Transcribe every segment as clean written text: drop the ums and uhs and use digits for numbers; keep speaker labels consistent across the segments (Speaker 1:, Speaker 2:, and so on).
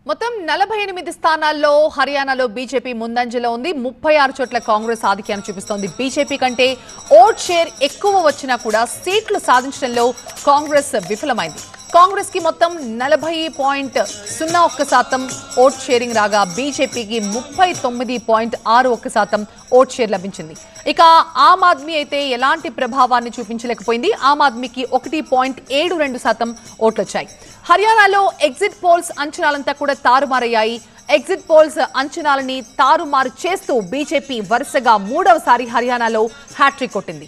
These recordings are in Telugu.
Speaker 1: మొత్తం 48 స్థానాల్లో హర్యానాలో బీజేపీ ముందంజలో ఉంది. 36 చోట్ల కాంగ్రెస్ ఆధిక్యాన్ని చూపిస్తోంది. బీజేపీ కంటే ఓట్ షేర్ ఎక్కువ వచ్చినా కూడా సీట్లు సాధించడంలో కాంగ్రెస్ విఫలమైంది. కాంగ్రెస్ కి మొత్తం 40.01% ఓట్ షేరింగ్ రాగా బీజేపీకి 39.61% ఓట్ షేర్ లభించింది. ఇక ఆమ్ ఆద్మీ అయితే ఎలాంటి ప్రభావాన్ని చూపించలేకపోయింది. ఆమ్ ఆద్మీకి 1.72% ఓట్లు వచ్చాయి. హర్యానాలో ఎగ్జిట్ పోల్స్ అంచనాలంతా కూడా తారుమారయ్యాయి. ఎగ్జిట్ పోల్స్ అంచనాలని తారుమారు చేస్తూ బీజేపీ వరుసగా మూడవసారి హర్యానాలో హ్యాట్రిక్ కొట్టింది.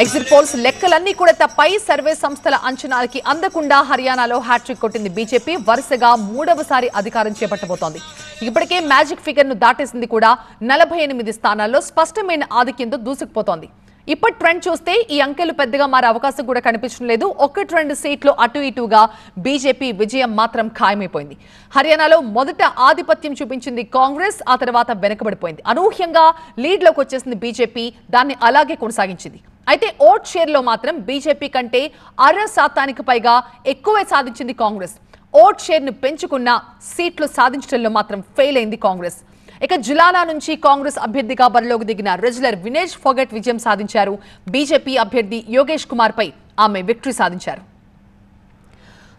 Speaker 1: ఎగ్జిట్ పోల్స్ లెక్కలన్నీ కూడా తప్పై సర్వే సంస్థల అంచనాలకి అందకుండా హర్యానాలో హ్యాట్రిక్ కొట్టింది బీజేపీ. వరుసగా మూడవసారి అధికారం చేపట్టబోతోంది. ఇప్పటికే మ్యాజిక్ ఫిగర్ ను దాటేసింది కూడా. 48 స్థానాల్లో స్పష్టమైన ఆధిక్యంతో దూసుకుపోతోంది. ఇప్పటి ట్రెండ్ చూస్తే ఈ అంకెలు పెద్దగా మారే అవకాశం కూడా కనిపించడం లేదు. 1-2 సీట్లు అటు ఇటుగా బీజేపీ విజయం మాత్రం ఖాయమైపోయింది. హర్యానాలో మొదట ఆధిపత్యం చూపించింది కాంగ్రెస్, ఆ తర్వాత వెనకబడిపోయింది. అనూహ్యంగా లీడ్లోకి వచ్చేసింది బీజేపీ. దాన్ని అలాగే కొనసాగించింది. అయితే ఓట్ షేర్లో మాత్రం బీజేపీ కంటే 0.5% పైగా ఎక్కువే సాధించింది కాంగ్రెస్. ఓట్ షేర్ను పెంచుకున్న సీట్లు సాధించడంలో మాత్రం ఫెయిల్ అయింది కాంగ్రెస్. ఇక జిలానా నుంచి కాంగ్రెస్ అభ్యర్థిగా బరిలోకి దిగిన రెజ్లర్ వినేష్ ఫోగట్ విజయం సాధించారు. బీజేపీ అభ్యర్థి యోగేష్ కుమార్ పై ఆమె విక్టరీ సాధించారు.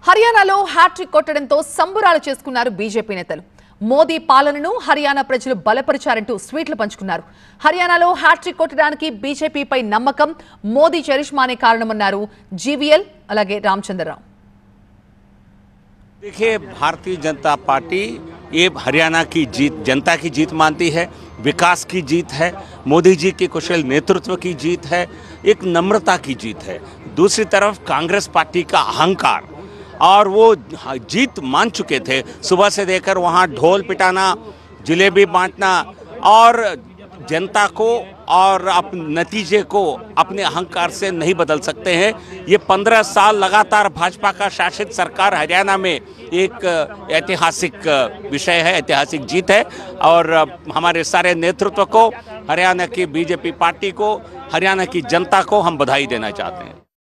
Speaker 1: హర్యానాలో హ్యాట్రిక్ కొట్టడంతో సంబురాలు చేసుకున్నారు బీజేపీ నేతలు. మోదీ పాలనను హర్యానా ప్రజలు బలపరిచారంటూ స్వీట్లు పంచుకున్నారు. హర్యానాలో హ్యాట్రిక్ కొట్టడానికి బీజేపీపై నమ్మకం, మోదీ చరిష్మానే కారణమన్నారు జీవీఎల్ అలాగే రామచంద్రరావు.
Speaker 2: देखिए, भारतीय जनता पार्टी ये हरियाणा की जीत जनता की जीत मानती है, विकास की जीत है, मोदी जी के कुशल नेतृत्व की जीत है, एक नम्रता की जीत है। दूसरी तरफ कांग्रेस पार्टी का अहंकार, और वो जीत मान चुके थे। सुबह से देकर वहाँ ढोल पिटाना, जलेबी बांटना और जनता को और नतीजे को अपने अहंकार से नहीं बदल सकते हैं। ये 15 साल लगातार भाजपा का शासित सरकार हरियाणा में एक ऐतिहासिक विषय है, ऐतिहासिक जीत है। और हमारे सारे नेतृत्व को, हरियाणा की बीजेपी पार्टी को, हरियाणा की जनता को हम बधाई देना चाहते हैं।